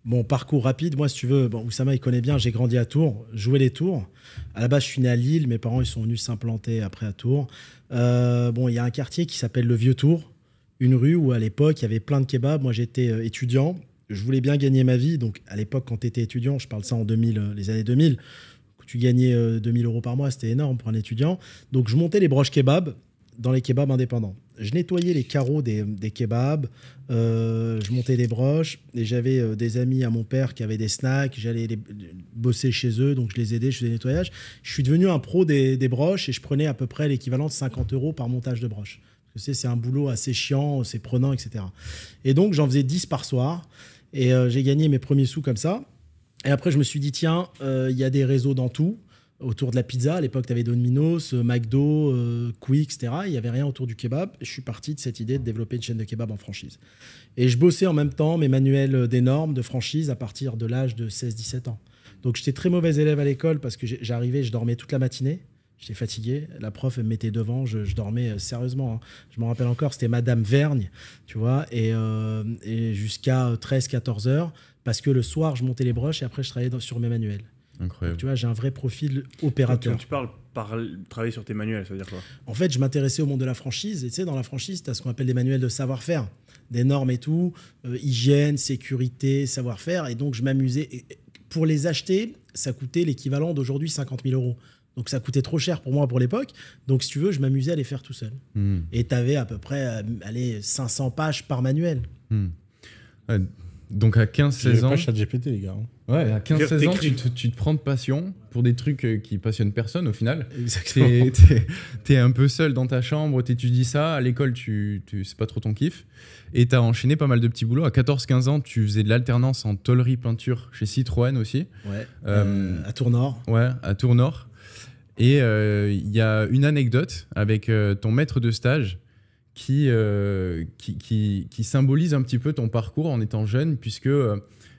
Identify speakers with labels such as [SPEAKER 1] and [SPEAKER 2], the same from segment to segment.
[SPEAKER 1] Bon, parcours rapide. Moi, si tu veux, bon, Oussama, il connaît bien. J'ai grandi à Tours, joué les Tours. À la base, je suis né à Lille. Mes parents, ils sont venus s'implanter après à Tours. Bon, il y a un quartier qui s'appelle le Vieux Tours, une rue où à l'époque, il y avait plein de kebabs. Moi, j'étais étudiant. Je voulais bien gagner ma vie. Donc, à l'époque, quand tu étais étudiant, je parle ça en 2000, les années 2000, quand tu gagnais 2000 € par mois, c'était énorme pour un étudiant. Donc, je montais les broches kebabs dans les kebabs indépendants. Je nettoyais les carreaux des kebabs, je montais des broches, et j'avais des amis à mon père qui avaient des snacks, j'allais bosser chez eux, donc je les aidais, je faisais le nettoyage. Je suis devenu un pro des broches et je prenais à peu près l'équivalent de 50 € par montage de broches. C'est un boulot assez chiant, c'est prenant, etc. Et donc j'en faisais 10 par soir, et j'ai gagné mes premiers sous comme ça. Et après je me suis dit, tiens, il y a des réseaux dans tout. Autour de la pizza, à l'époque, tu avais Domino's, McDo, Quick, etc. Il n'y avait rien autour du kebab. Et je suis parti de cette idée de développer une chaîne de kebab en franchise. Et je bossais en même temps mes manuels des normes de franchise à partir de l'âge de 16-17 ans. Donc, j'étais très mauvais élève à l'école parce que j'arrivais, je dormais toute la matinée. J'étais fatigué. La prof, elle me mettait devant. Je dormais sérieusement. Hein. Je me rappelle encore, c'était Madame Vergne, tu vois, et jusqu'à 13-14 heures parce que le soir, je montais les broches et après, je travaillais sur mes manuels.
[SPEAKER 2] Incroyable.
[SPEAKER 1] Donc, tu vois, j'ai un vrai profil opérateur.
[SPEAKER 3] Quand tu parles travailler sur tes manuels, ça veut dire quoi?
[SPEAKER 1] En fait, je m'intéressais au monde de la franchise. Et tu sais, dans la franchise, tu as ce qu'on appelle des manuels de savoir-faire, des normes et tout, hygiène, sécurité, savoir-faire. Et donc, je m'amusais. Et pour les acheter, ça coûtait l'équivalent d'aujourd'hui 50 000 €. Donc, ça coûtait trop cher pour moi pour l'époque. Donc, si tu veux, je m'amusais à les faire tout seul. Et tu avais à peu près 500 pages par manuel.
[SPEAKER 2] Donc à 15-16 ans...
[SPEAKER 4] pas ChatGPT, les gars.
[SPEAKER 2] Ouais, à 15-16 ans, tu te prends de passion pour des trucs qui passionnent personne au final.
[SPEAKER 1] Exactement.
[SPEAKER 2] T'es un peu seul dans ta chambre, t'étudies ça. À l'école, c'est pas trop ton kiff. Et t'as enchaîné pas mal de petits boulots. À 14-15 ans, tu faisais de l'alternance en tôlerie peinture chez Citroën aussi.
[SPEAKER 1] Ouais, à Tours-Nord.
[SPEAKER 2] Ouais, à Tours-Nord. Et il y a une anecdote avec ton maître de stage qui symbolise un petit peu ton parcours en étant jeune, puisque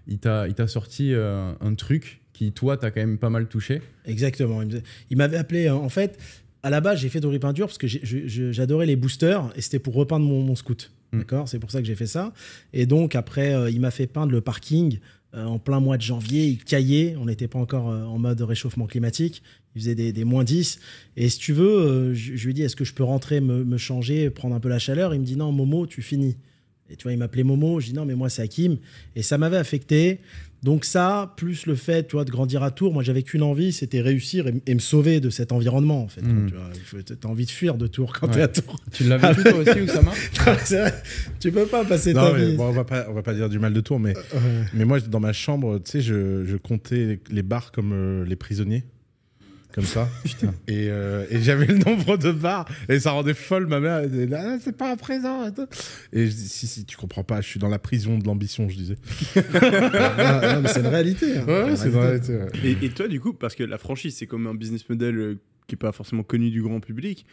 [SPEAKER 2] il t'a sorti un truc qui, toi, t'as quand même pas mal touché.
[SPEAKER 1] Exactement. Il m'avait appelé, en fait, à la base, j'ai fait tôlerie peinture parce que j'adorais les boosters et c'était pour repeindre mon scout. D'accord, c'est pour ça que j'ai fait ça. Et donc, après, il m'a fait peindre le parking en plein mois de janvier. Il caillait, on n'était pas encore en mode réchauffement climatique. Il faisait des moins 10. Et si tu veux, je lui ai dit, est-ce que je peux rentrer, me changer, prendre un peu la chaleur? Il me dit, non, Momo, tu finis. Et tu vois, il m'appelait Momo. Je dis, non, mais moi, c'est Hakim. Et ça m'avait affecté. Donc ça, plus le fait, tu vois, de grandir à Tours, moi, j'avais qu'une envie, c'était réussir et me sauver de cet environnement, en fait. Tu as envie de fuir de Tours quand tu es à Tours.
[SPEAKER 2] Tu l'as vécu toi aussi, Oussama?
[SPEAKER 1] C'est vrai, tu peux pas passer
[SPEAKER 4] Non,
[SPEAKER 1] ta vie.
[SPEAKER 4] bon, on va pas dire du mal de Tours, mais moi, dans ma chambre, tu sais, je comptais les bars comme les prisonniers. Comme ça. Putain. Et j'avais le nombre de bars et ça rendait folle ma mère. Elle disait, ah, c'est pas à présent. Et je dis, si, tu comprends pas, je suis dans la prison de l'ambition, je disais.
[SPEAKER 1] Non, mais c'est une réalité. Hein.
[SPEAKER 4] Ouais, c'est une réalité. Ouais.
[SPEAKER 3] Et toi, du coup, parce que la franchise, c'est comme un business model qui n'est pas forcément connu du grand public.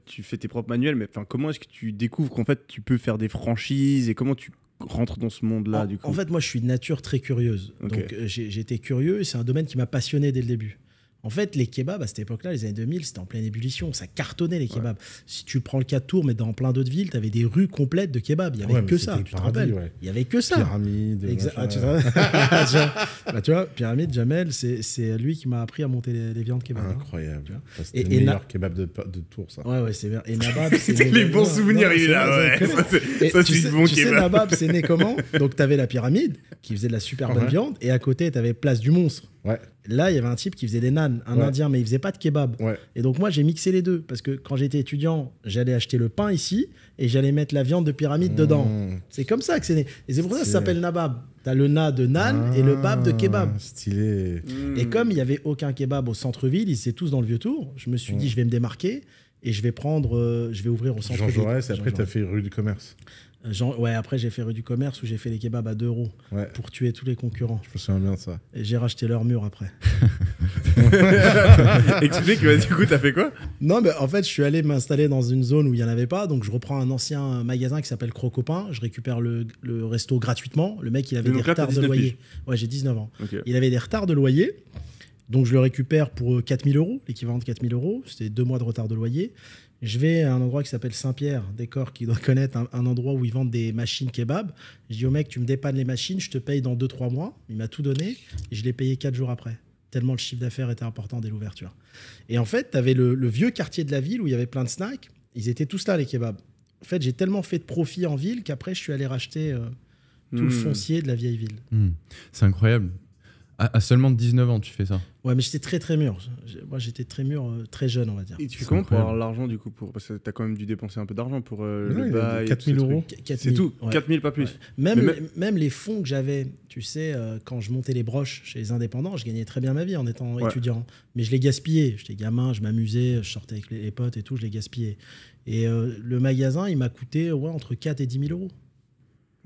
[SPEAKER 3] Tu fais tes propres manuels, mais comment est-ce que tu découvres qu'en fait, tu peux faire des franchises et comment tu rentres dans ce monde-là, du coup?
[SPEAKER 1] En fait, moi, je suis de nature très curieuse. Okay. Donc, j'étais curieux et c'est un domaine qui m'a passionné dès le début. En fait, les kebabs, à cette époque-là, les années 2000, c'était en pleine ébullition. Ça cartonnait, les kebabs. Ouais. Si tu prends le cas de Tours, mais dans plein d'autres villes, tu avais des rues complètes de kebabs. Il n'y avait que ça. Tu te rappelles ? Il n'y avait que ça.
[SPEAKER 4] Pyramide.
[SPEAKER 1] Tu vois, Pyramide, Jamel, c'est lui qui m'a appris à monter les viandes kebab.
[SPEAKER 4] Incroyable. Hein. C'était le meilleur kebab de Tours, ça.
[SPEAKER 1] Ouais, c'est bien. Et Nabab, c'est...
[SPEAKER 3] les bons souvenirs, il est là, ouais. Ça, c'est bon kebab.
[SPEAKER 1] Tu sais, Nabab, c'est né comment ? Donc, tu avais la Pyramide, qui faisait de la super bonne viande, et à côté, tu avais Place du Monstre.
[SPEAKER 4] Ouais.
[SPEAKER 1] Là, il y avait un type qui faisait des naans, un indien, mais il faisait pas de kebab.
[SPEAKER 4] Ouais.
[SPEAKER 1] Et donc, moi, j'ai mixé les deux. Parce que quand j'étais étudiant, j'allais acheter le pain ici et j'allais mettre la viande de Pyramide dedans. C'est comme ça que c'est né. Et c'est pour ça que ça s'appelle Nabab. T'as le na de nan et le bab de kebab.
[SPEAKER 4] Stylé.
[SPEAKER 1] Et comme il n'y avait aucun kebab au centre-ville, ils étaient tous dans le Vieux-Tour, je me suis dit, je vais me démarquer et je vais ouvrir au centre-ville.
[SPEAKER 4] Jean Jaurès, et après, tu as fait rue du Commerce.
[SPEAKER 1] Ouais, après j'ai fait rue du Commerce où j'ai fait les kebabs à 2 € pour tuer tous les concurrents.
[SPEAKER 4] Je me souviens bien de ça.
[SPEAKER 1] Et j'ai racheté leur mur après.
[SPEAKER 3] Explique, du coup, t'as fait quoi?
[SPEAKER 1] Non, mais en fait, je suis allé m'installer dans une zone où il n'y en avait pas. Donc, je reprends un ancien magasin qui s'appelle Crocopin. Je récupère le resto gratuitement. Le mec, il avait des retards de loyer. Ouais, j'ai 19 ans. Okay. Il avait des retards de loyer. Donc je le récupère pour 4 000 €, l'équivalent de 4 000 €. C'était 2 mois de retard de loyer. Je vais à un endroit qui s'appelle Saint-Pierre, Décor, qui doit connaître un endroit où ils vendent des machines kebab. Je dis au mec, tu me dépannes les machines, je te paye dans 2-3 mois. Il m'a tout donné et je l'ai payé 4 jours après. Tellement le chiffre d'affaires était important dès l'ouverture. Et en fait, tu avais le vieux quartier de la ville où il y avait plein de snacks. Ils étaient tous là, les kebabs. En fait, j'ai tellement fait de profit en ville qu'après, je suis allé racheter tout le foncier de la vieille ville.
[SPEAKER 2] C'est incroyable. À seulement 19 ans, tu fais ça.
[SPEAKER 1] Ouais, mais j'étais très mûr. Moi, j'étais très mûr, très jeune, on va dire.
[SPEAKER 3] Et tu fais comment pour avoir l'argent, du coup parce que t'as quand même dû dépenser un peu d'argent pour le bail.
[SPEAKER 4] 4 000 €.
[SPEAKER 3] C'est tout, 4 000, pas plus.
[SPEAKER 1] Ouais. Même les fonds que j'avais, tu sais, quand je montais les broches chez les indépendants, je gagnais très bien ma vie en étant étudiant. Mais je les gaspillais. J'étais gamin, je m'amusais, je sortais avec les potes et tout, je les gaspillais. Et le magasin, il m'a coûté entre 4 et 10 000 €.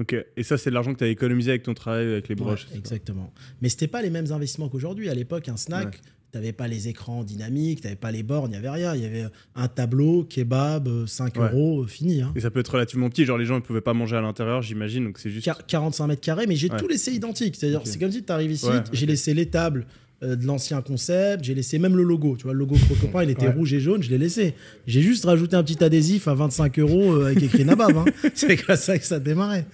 [SPEAKER 3] Ok, et ça, c'est de l'argent que tu as économisé avec ton travail, avec les broches.
[SPEAKER 1] Ouais, exactement. Mais c'était pas les mêmes investissements qu'aujourd'hui. À l'époque, un snack, t'avais pas les écrans dynamiques, t'avais pas les bornes, il n'y avait rien. Il y avait un tableau, kebab, 5 €, fini. Hein.
[SPEAKER 3] Et ça peut être relativement petit, genre les gens ne pouvaient pas manger à l'intérieur, j'imagine, donc c'est juste...
[SPEAKER 1] 45 mètres carrés, mais j'ai tout laissé identique. C'est-à-dire, c'est comme si tu arrives ici, j'ai laissé les tables de l'ancien concept, j'ai laissé même le logo. Tu vois, le logo Crocopain, il était rouge et jaune, je l'ai laissé. J'ai juste rajouté un petit adhésif à 25 € avec écrit Nabab. Hein. C'est comme ça que ça démarrait.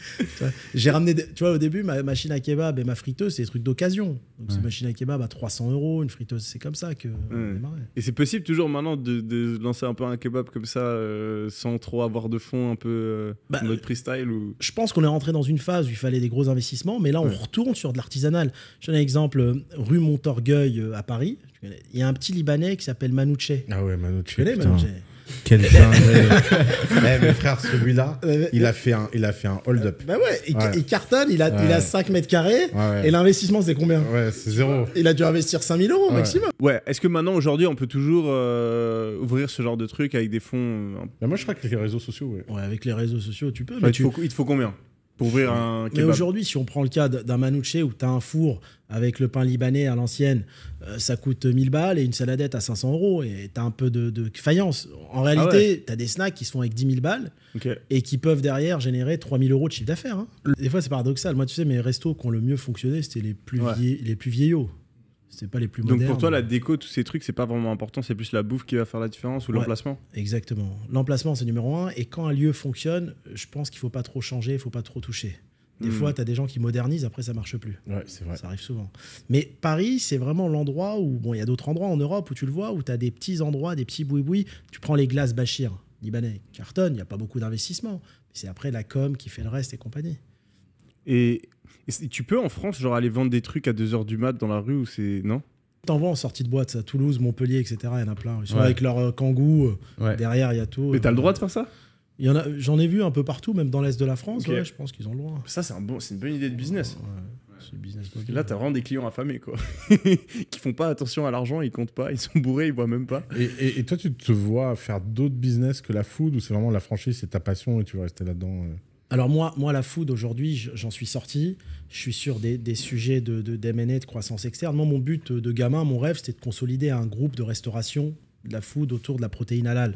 [SPEAKER 1] J'ai ramené, tu vois, au début, ma machine à kebab et ma friteuse, c'est des trucs d'occasion. Donc, c'est une machine à kebab à 300 €, une friteuse, c'est comme ça que ça démarrait. Et
[SPEAKER 3] c'est possible toujours maintenant de lancer un peu un kebab comme ça, sans trop avoir de fond, un peu en mode freestyle ou...
[SPEAKER 1] Je pense qu'on est rentré dans une phase où il fallait des gros investissements, mais là, on retourne sur de l'artisanal. Je donne un exemple, rue Montorgueil à Paris. Il y a un petit Libanais qui s'appelle Manouche.
[SPEAKER 4] Ah ouais, Manouche.
[SPEAKER 1] Tu connais Manouche?
[SPEAKER 4] Quel dingue. Mes frères, celui-là, il a fait un hold-up.
[SPEAKER 1] Bah ouais, il cartonne, il a 5 mètres carrés, et l'investissement, c'est combien?
[SPEAKER 4] Ouais, c'est 0.
[SPEAKER 1] Il a dû investir 5 000 € maximum.
[SPEAKER 3] Ouais, est-ce que maintenant, aujourd'hui, on peut toujours ouvrir ce genre de truc avec des fonds
[SPEAKER 4] Moi, je crois que les réseaux sociaux,
[SPEAKER 1] ouais, avec les réseaux sociaux, tu peux.
[SPEAKER 3] Mais il te faut combien pour ouvrir un kebab?
[SPEAKER 1] Mais aujourd'hui, si on prend le cas d'un Manouche où tu as un four avec le pain libanais à l'ancienne, ça coûte 1000 balles et une saladette à 500 € et tu as un peu de faïence. En réalité, tu as des snacks qui se font avec 10 000 balles et qui peuvent derrière générer 3 000 € de chiffre d'affaires. Hein. Des fois, c'est paradoxal. Moi, tu sais, mes restos qui ont le mieux fonctionné, c'était les plus vieillots. C'était pas les plus modernes.
[SPEAKER 3] Donc pour toi, la déco, tous ces trucs, c'est pas vraiment important, c'est plus la bouffe qui va faire la différence ou l'emplacement?
[SPEAKER 1] Exactement. L'emplacement, c'est numéro 1. Et quand un lieu fonctionne, je pense qu'il faut pas trop changer, il faut pas trop toucher. Des fois, tu as des gens qui modernisent, après, ça marche plus.
[SPEAKER 4] Ouais, c'est vrai.
[SPEAKER 1] Ça arrive souvent. Mais Paris, c'est vraiment l'endroit où... Bon, il y a d'autres endroits en Europe où tu le vois, où tu as des petits endroits, des petits boui-boui. Tu prends les glaces Bachir, libanais, cartonne, il n'y a pas beaucoup d'investissement. C'est après la com qui fait le reste et compagnie.
[SPEAKER 3] Et tu peux, en France, genre aller vendre des trucs à 2h du mat dans la rue ou c'est... Non?
[SPEAKER 1] T'en vois en sortie de boîte, ça, Toulouse, Montpellier, etc. Il y en a plein. Ils sont avec leur kangou. Derrière, il y a tout.
[SPEAKER 3] Mais t'as le droit de faire ça?
[SPEAKER 1] J'en ai vu un peu partout, même dans l'Est de la France. Okay. Je pense qu'ils ont le droit.
[SPEAKER 3] Ça, c'est une bonne idée de business.
[SPEAKER 1] C'est le business.
[SPEAKER 3] Parce que là, t'as vraiment des clients affamés, quoi. Qui font pas attention à l'argent, ils comptent pas, ils sont bourrés, ils voient même pas.
[SPEAKER 4] Et toi, tu te vois faire d'autres business que la food ou c'est vraiment la franchise, c'est ta passion et tu vas rester là-dedans
[SPEAKER 1] Alors moi, la food, aujourd'hui, j'en suis sorti. Je suis sur des sujets de M&A, de croissance externe. Moi, mon but de gamin, mon rêve, c'était de consolider un groupe de restauration de la food autour de la protéine halal.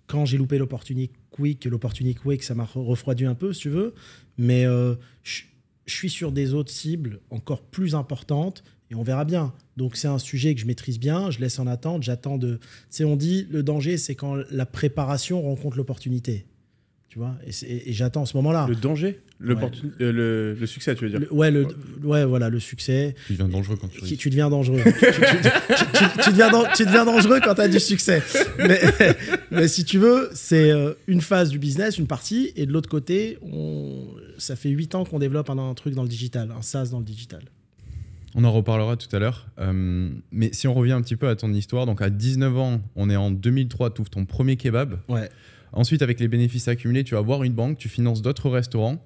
[SPEAKER 1] Quand j'ai loupé l'Opportunity Week, ça m'a refroidi un peu, si tu veux. Mais je suis sur des autres cibles encore plus importantes et on verra bien. Donc, c'est un sujet que je maîtrise bien. Je laisse en attente. J'attends de... Tu sais, on dit, le danger, c'est quand la préparation rencontre l'opportunité. Tu vois, et j'attends ce moment-là.
[SPEAKER 3] Le danger, le succès, tu veux dire.
[SPEAKER 1] Voilà, le succès.
[SPEAKER 2] Tu deviens dangereux quand tu
[SPEAKER 1] Tu deviens dangereux. tu deviens dangereux quand tu as du succès. Mais si tu veux, c'est une phase du business, une partie, et de l'autre côté, ça fait 8 ans qu'on développe un truc dans le digital, un SaaS dans le digital.
[SPEAKER 2] On en reparlera tout à l'heure. Mais si on revient un petit peu à ton histoire, donc à 19 ans, on est en 2003, tu ouvres ton premier kebab.
[SPEAKER 1] Ouais.
[SPEAKER 2] Ensuite, avec les bénéfices accumulés, tu vas voir une banque, tu finances d'autres restaurants.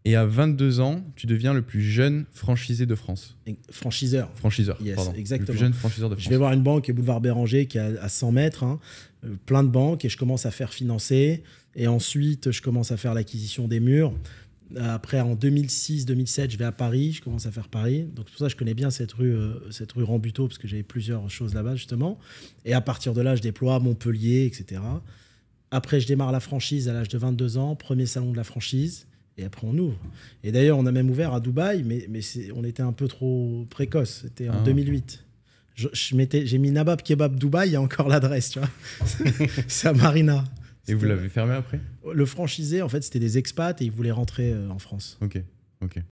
[SPEAKER 2] Et à 22 ans, tu deviens le plus jeune franchisé de France.
[SPEAKER 1] Franchiseur. Yes,
[SPEAKER 2] pardon.
[SPEAKER 1] Exactement.
[SPEAKER 2] Le plus jeune franchiseur de France.
[SPEAKER 1] Je vais voir une banque, boulevard Béranger, qui est à 100 mètres. Plein de banques, et je commence à faire financer. Et ensuite, je commence à faire l'acquisition des murs. Après, en 2006-2007, je vais à Paris. Je commence à faire Paris. Donc, c'est pour ça que je connais bien cette rue Rambuteau, parce que j'avais plusieurs choses là-bas, justement. Et à partir de là, je déploie à Montpellier, etc. Après, je démarre la franchise à l'âge de 22 ans, premier salon de la franchise, et après on ouvre. Et d'ailleurs, on a même ouvert à Dubaï, mais on était un peu trop précoce. C'était en 2008. J'ai mis Nabab Kebab Dubaï, il y a encore l'adresse, tu vois. C'est à Marina.
[SPEAKER 2] Et vous l'avez fermé après?
[SPEAKER 1] Le franchisé, en fait, c'était des expats et ils voulaient rentrer en France.
[SPEAKER 2] Ok.